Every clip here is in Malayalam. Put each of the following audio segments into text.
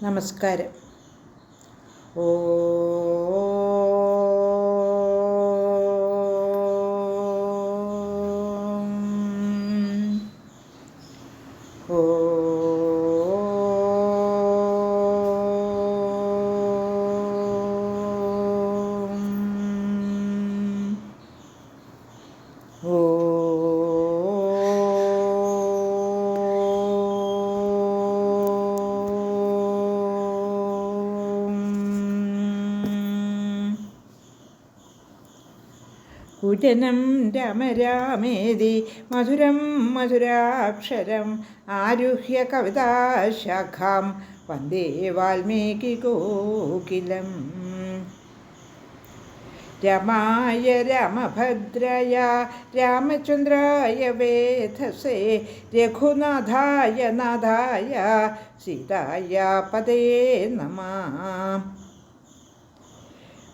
നമസ്കാരം. ഓ കുജനം രമരാമേതി മധുരം മധുരാക്ഷരം ആരുഹ്യ കവിതാശാഖാം വന്ദേ വാൽമീകികോകിലം. രമായ രാമഭദ്രയ രാമചന്ദ്രായ വേധസേ രഘുനാഥായ നാഥായ സീതായ പതേ നമഃ.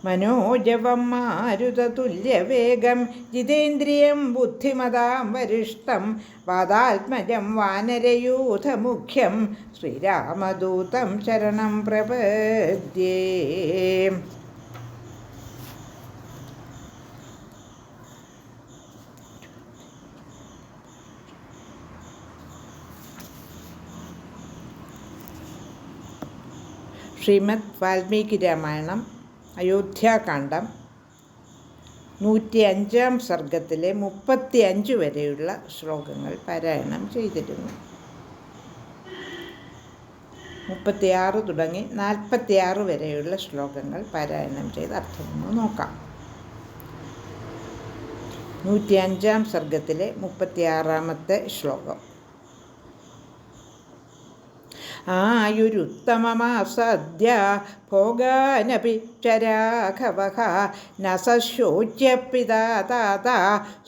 മനോജവം മാരുതതുല്യവേഗം ജിതേന്ദ്രിയം ബുദ്ധിമതാം വരിഷ്ഠം വാദാത്മജം വാനരയൂഥമുഖ്യം ശ്രീരാമദൂതം ശരണം പ്രപദ്യേ. ശ്രീമദ് വാൽമീകി രാമായണം അയോധ്യാകാന്ഡം 105-ാം സർഗത്തിലെ 35 വരെയുള്ള ശ്ലോകങ്ങൾ പാരായണം ചെയ്തിരുന്നു. 36 തുടങ്ങി 46 വരെയുള്ള ശ്ലോകങ്ങൾ പാരായണം ചെയ്ത് അർത്ഥമൊന്ന് നോക്കാം. 105-ാം സർഗത്തിലെ 36-ാമത്തെ ശ്ലോകം. ആയുരുത്തമമാസദ്യ ഭോഗാനപി ചരാഘവഃ ന ശോച്യപിതാ താതാ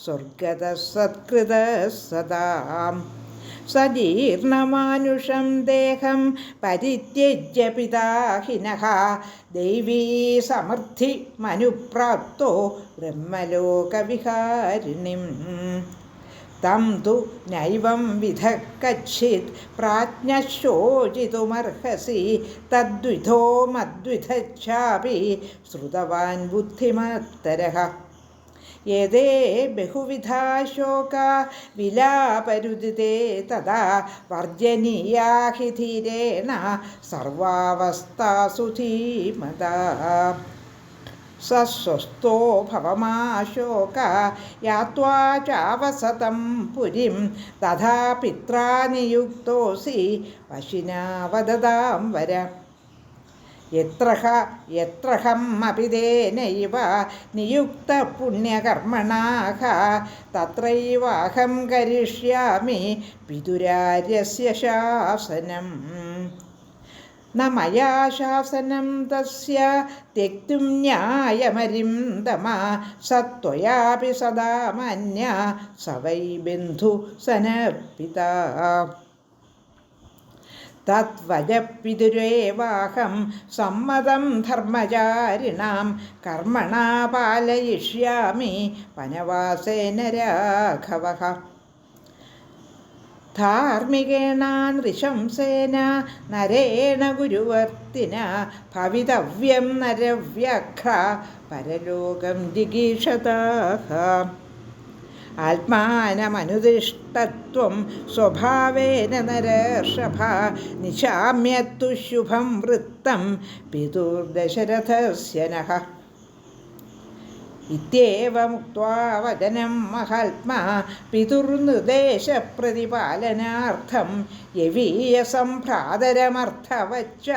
സ്വർഗതഃ സത്കൃതഃ സദാ. സജീർണമാനുഷം ദേഹം പരിത്യജ്യ പിതാഹിനഃ ദൈവീ സമൃദ്ധി മനുപ്രാപ്തോ ബ്രഹ്മലോകവിഹാരിണിം. തം തു നൈവം വിധഃ കച്ഛിത് പ്രാജ്ഞശോചിതുമർഹസി തദ്വിധോ മദ്വിധശ്ചാപി ശ്രുതവാൻ ബുദ്ധിമത്തരഃ. യതേ ബഹുവിധാ ശോകാ വിലാപരുദിതേ തദാ വർജനീയാ ഹി ധീരേണ സർവാവസ്ഥാസു ധീമതാ. സ്വസ്ഥോ ഭവമാശോക യാത്വാ ചാവസതം പുരിം തഥാ പിത്രാ നിയുക്തോസി വശിനാ വദതാം വര. യത്രഹം അപിതേനൈവ നിയുക്ത പുണ്യകർമ്മണാഃ തത്രൈവാഹം കരിഷ്യാമി പിതുരാര്യസ്യ ശാസനം. ന മയാ ശാസനം തസ്യ ത്യക്തും ന്യായമരിന്ദമ സത്വയാപി സദാ മന്യ സ വൈ ബന്ധു സനപിതാ. തദ്വജപിതുരേവാഹം സമ്മതം ധർമ്മചാരിണാം കർമ്മണാ പാലയിഷ്യാമി വനവാസേന രാഘവഃ. ധാർമ്മികേണ നൃശംസേന നരേണ ഗുരുവർത്തിന ഭവിതവ്യം നരവ്യഘ്ര പരലോകം ജിഗീഷതാഃ. ആത്മാനമനുദിഷ്ടത്വം സ്വഭാവേന നരർഷഭ നിശാമ്യത്തു ശുഭം വൃത്തം പിതുർദശരഥസ്യ നഃ. ഇത്യേവമുക്ത്വാ വചനം മഹാത്മാ പിതുർനിർദ്ദേശപ്രതിപാലനാർത്ഥം യവീയസം ഭ്രാതരമർത്ഥവച്ച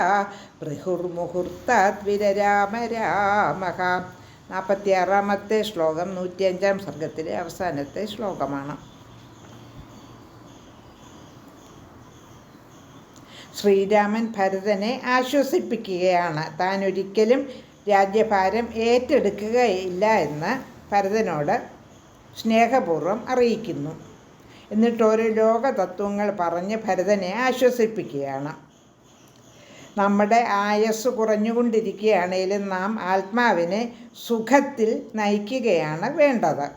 ബൃഹുർമുഹൂർത്താത് വിരരാമ രാമഃ. 46-ാമത്തെ ശ്ലോകം 105-ാം സർഗത്തിലെ അവസാനത്തെ ശ്ലോകമാണ്. ശ്രീരാമൻ ഭരതനെ ആശ്വസിപ്പിക്കുകയാണ്. താൻ ഒരിക്കലും രാജ്യഭാരം ഏറ്റെടുക്കുകയില്ല എന്ന് ഭരതനോട് സ്നേഹപൂർവ്വം അറിയിക്കുന്നു. എന്നിട്ട് ഓരോ ലോകതത്വങ്ങൾ പറഞ്ഞ് ഭരതനെ ആശ്വസിപ്പിക്കുകയാണ്. നമ്മുടെ ആയസ് കുറഞ്ഞുകൊണ്ടിരിക്കുകയാണെങ്കിലും നാം ആത്മാവിനെ സുഖത്തിൽ നയിക്കുകയാണ് വേണ്ടത്.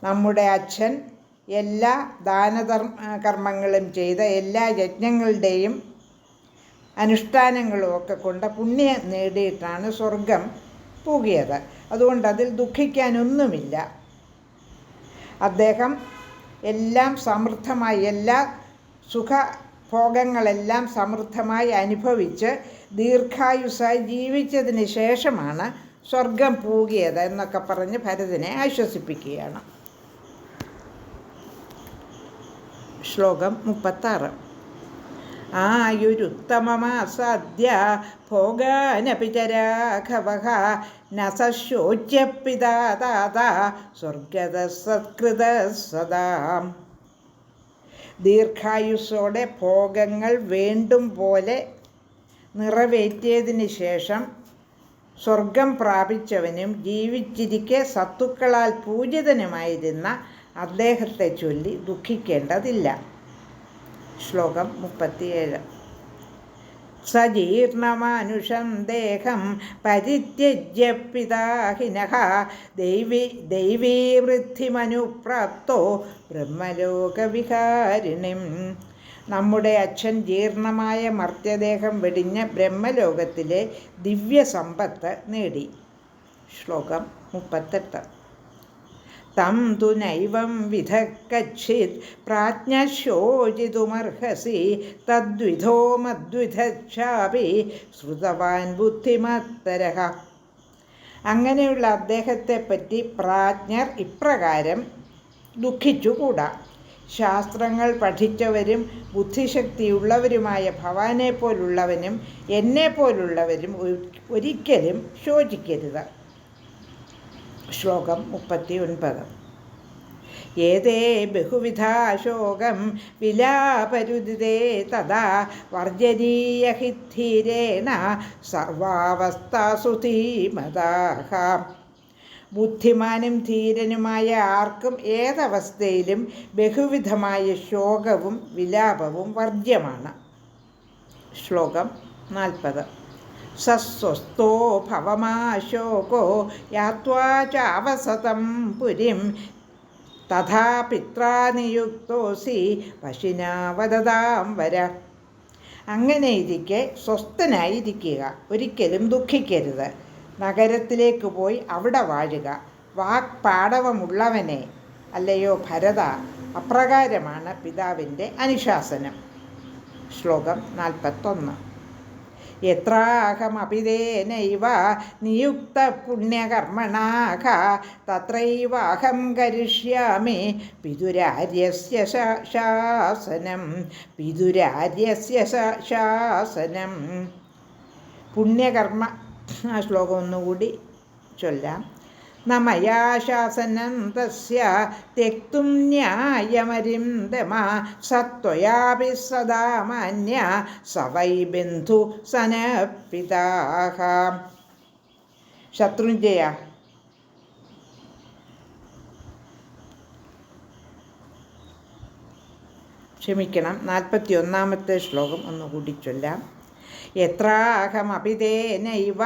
നമ്മുടെ അച്ഛൻ എല്ലാ കർമ്മങ്ങളും ചെയ്ത എല്ലാ യജ്ഞങ്ങളുടെയും അനുഷ്ഠാനങ്ങളും ഒക്കെ കൊണ്ട് പുണ്യം നേടിയിട്ടാണ് സ്വർഗം പൂകിയത്. അതുകൊണ്ട് അതിൽ ദുഃഖിക്കാനൊന്നുമില്ല. അദ്ദേഹം എല്ലാം സമൃദ്ധമായി, എല്ലാ സുഖഭോഗങ്ങളെല്ലാം സമൃദ്ധമായി അനുഭവിച്ച് ദീർഘായുസ്സായി ജീവിച്ചതിന് ശേഷമാണ് സ്വർഗം പൂകിയത് എന്നൊക്കെ പറഞ്ഞ് ഭരതനെ ആശ്വസിപ്പിക്കുകയാണ്. ശ്ലോകം 36. ആയുരുത്തമമാസാദ്യ ഭോഗാനപി ച രാഘവഃ ന സശോച്യപിതാ താതാ സ്വർഗതഃ സത്കൃതഃ സദാ. ദീർഘായുസ്സോടെ ഭോഗങ്ങൾ വേണ്ടും പോലെ നിറവേറ്റിയതിന് ശേഷം സ്വർഗം പ്രാപിച്ചവനും ജീവിച്ചിരിക്കെ സത്തുക്കളാൽ പൂജിതനുമായിരുന്ന അദ്ദേഹത്തെ ചൊല്ലി ദുഃഖിക്കേണ്ടതില്ല. ശ്ലോകം 37. സജീർണമാനുഷം ദേഹം പരിത്യജ്യ പിതാഹിനഃ ദൈവീവൃദ്ധിമനുപ്രാപ്തോ ബ്രഹ്മലോകവിഹാരിണിം. നമ്മുടെ അച്ഛൻ ജീർണമായ മർത്യദേഹം വെടിഞ്ഞ് ബ്രഹ്മലോകത്തിലെ ദിവ്യസമ്പത്ത് നേടി. ശ്ലോകം 38. തം തു നൈവം വിധഃ കച്ഛിത് പ്രാജ്ഞശോചിതുമർഹസി തദ്വിധോ മദ്വിധശ്ചാപി ശ്രുതവാൻ ബുദ്ധിമത്തരഃ. അങ്ങനെയുള്ള അദ്ദേഹത്തെപ്പറ്റി പ്രാജ്ഞർ ഇപ്രകാരം ദുഃഖിച്ചുകൂടാ. ശാസ്ത്രങ്ങൾ പഠിച്ചവരും ബുദ്ധിശക്തിയുള്ളവരുമായ ഭവാനെ പോലുള്ളവനും എന്നെ പോലുള്ളവരും ഒരിക്കലും ശോചിക്കരുത്. ശ്ലോകം 39. ഏതേ ബഹുവിധാശോകം വിലാപരുദിതേ തഥാ വർജനീയഹി ധീരേണ സർവാവസ്ഥാസു ധീമതാഃ. ബുദ്ധിമാനും ധീരനുമായ ആർക്കും ഏതവസ്ഥയിലും ബഹുവിധമായ ശോകവും വിലാപവും വർജ്യമാണ്. ശ്ലോകം 40. സസ്വസ്ഥോ ഭവമാശോകോ യാത്വാ ചാവസതം പുരിം തഥാ പിത്രാ നിയുക്തോസി പശുനാ വദതാം വര. അങ്ങനെ ഇരിക്കെ സ്വസ്ഥനായിരിക്കുക, ഒരിക്കലും ദുഃഖിക്കരുത്. നഗരത്തിലേക്ക് പോയി അവിടെ വാഴുക. വാക്പാടവമുള്ളവനെ അല്ലയോ ഭരത, അപ്രകാരമാണ് പിതാവിൻ്റെ അനുശാസനം. ശ്ലോകം 41. യത്രാഹമപിതേനൈവ നിയുക്ത പുണ്യകർമ്മണാഃ തത്രൈവാഹം കരിഷ്യാമി പിതുരാര്യസ്യ ശാസനം. പിതുരാര്യസ്യ ശാസനം. പുണ്യകർമ്മ ശ്ലോകം ഒന്നുകൂടി ചൊല്ലാം. ന മയാ ശാസനം തസ്യ തെക്തും ന്യായമരിന്ദമ സത്വയാപി സദാ മാന്യ സ വൈ ബന്ധു സനപിതാഃ. ശത്രുഞ്ജയ, ക്ഷമിക്കണം, 41 ശ്ലോകം ഒന്നുകൂടി ചൊല്ലാം. യത്രാഹമപിതേനൈവ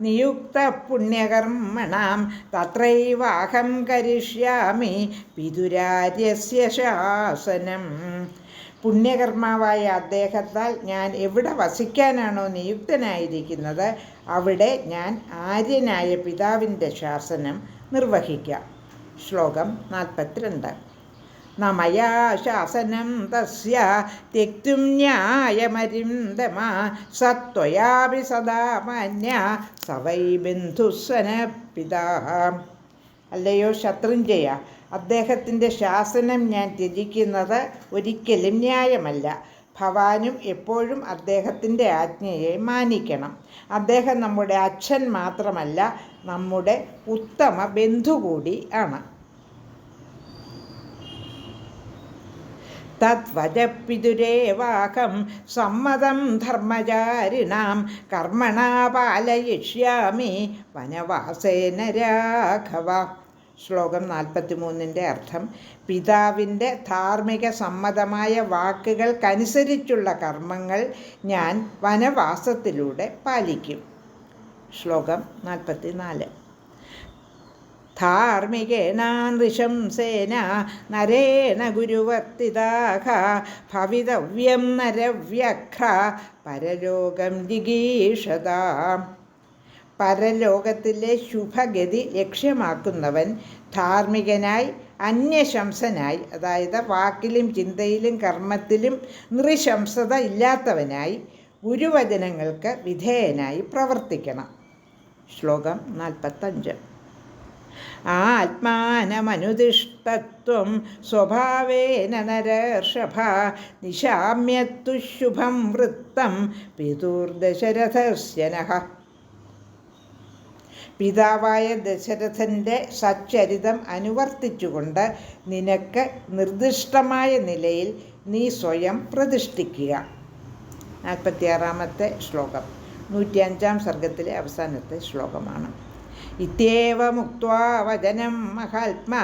നിയുക്ത പുണ്യകർമ്മണാം തത്രൈവാഹം കരിഷ്യാമി പിതുരാര്യസ്യ ശാസനം. പുണ്യകർമാവായ അദ്ദേഹത്താൽ ഞാൻ എവിടെ വസിക്കാനാണോ നിയുക്തനായിരിക്കുന്നത് അവിടെ ഞാൻ ആര്യനായ പിതാവിൻ്റെ ശാസനം നിർവഹിക്കാം. ശ്ലോകം 42. ന മയാ ശാസനം തസ്യ തെക്തും ന്യായമരിന്ദമ സത്വയാപി സദാ മാന്യ സ വൈ ബന്ധുസ്സനപിതാഃ. അല്ലയോ ശത്രുഞ്ജയ, അദ്ദേഹത്തിൻ്റെ ശാസനം ഞാൻ ത്യജിക്കുന്നത് ഒരിക്കലും ന്യായമല്ല. ഭവാനും എപ്പോഴും അദ്ദേഹത്തിൻ്റെ ആജ്ഞയെ മാനിക്കണം. അദ്ദേഹം നമ്മുടെ അച്ഛൻ മാത്രമല്ല, നമ്മുടെ ഉത്തമ ബന്ധു കൂടി ആണ്. തദ്വചപിതുരേവാഹം സമ്മതം ധർമ്മചാരിണാം കർമ്മണാ പാലയിഷ്യാമി വനവാസേന രാഘവ. ശ്ലോകം 43 അർത്ഥം. പിതാവിൻ്റെ ധാർമ്മിക സമ്മതമായ വാക്കുകൾക്കനുസരിച്ചുള്ള കർമ്മങ്ങൾ ഞാൻ വനവാസത്തിലൂടെ പാലിക്കും. ശ്ലോകം 44. ധാർമ്മികേന നൃശംസേന നരേണ ഗുരുവർത്തിതാഃ ഭവിതവ്യം നരവ്യഘ്ര പരലോകം ജിഗീഷതാം. പരലോകത്തിലെ ശുഭഗതി ലക്ഷ്യമാക്കുന്നവൻ ധാർമ്മികനായി അന്യശംസനായി, അതായത് വാക്കിലും ചിന്തയിലും കർമ്മത്തിലും നൃശംസത ഇല്ലാത്തവനായി ഗുരുവചനങ്ങൾക്ക് വിധേയനായി പ്രവർത്തിക്കണം. ശ്ലോകം 45. ആത്മാനമനുതിഷ്ഠത്വം സ്വഭാവേന നരർഷഭ നിശാമ്യത്തു ശുഭം വൃത്തം പിതുർദശരഥസ്യ നഃ. പിതാവായ ദശരഥൻ്റെ സച്ചരിതം അനുവർത്തിച്ചുകൊണ്ട് നിനക്ക് നിർദ്ദിഷ്ടമായ നിലയിൽ നീ സ്വയം പ്രതിഷ്ഠിക്കുക. 46-ാമത്തെ ശ്ലോകം 105-ാം സർഗത്തിലെ അവസാനത്തെ ശ്ലോകമാണ്. ഇത്യേവമുക്ത്വാ വചനം മഹാത്മാ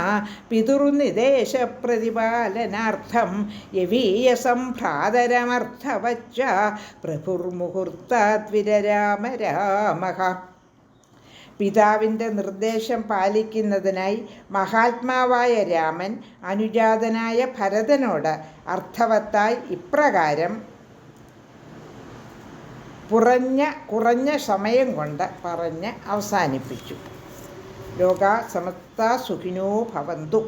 പിതൃനിദേശപ്രതിപാലനാർത്ഥം യവീയസം ഭ്രാതരമർത്ഥവച്ച പ്രഭുർമുഹൂർത്താത് വിരരാമ രാമഃ. പിതാവിൻ്റെ നിർദ്ദേശം പാലിക്കുന്നതിനായി മഹാത്മാവായ രാമൻ അനുജാതനായ ഭരതനോട് അർത്ഥവത്തായി ഇപ്രകാരം കുറഞ്ഞ സമയം കൊണ്ട് പറഞ്ഞ് അവസാനിപ്പിച്ചു. ലോകാ സമസ്താ സുഖിനോ ഭവന്തു.